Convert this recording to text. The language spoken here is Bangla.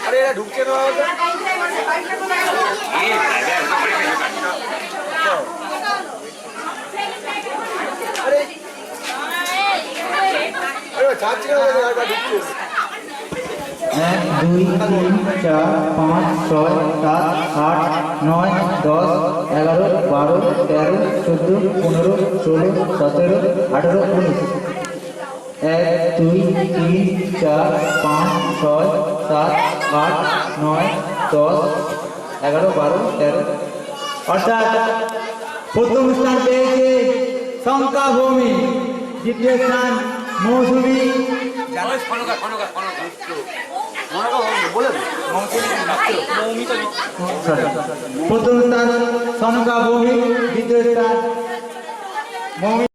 আরে এরা ঢুকছে না আরে আরে যাচ্ছে না ঢুকছে 1 2 3 4 5 6 7 8 9 10 11 12 13 14 15 16 17 18 19 1 2 3 4 5 6 7 8 9 10 11 12 13 অর্থাৎ প্রথম স্থান পেয়েছে শঙ্কা ভূমি, দ্বিতীয় স্থান মৌসুমী, প্রথম স্থান সনকা ভৌমিক, দ্বিতীয় স্থান মৌমিক।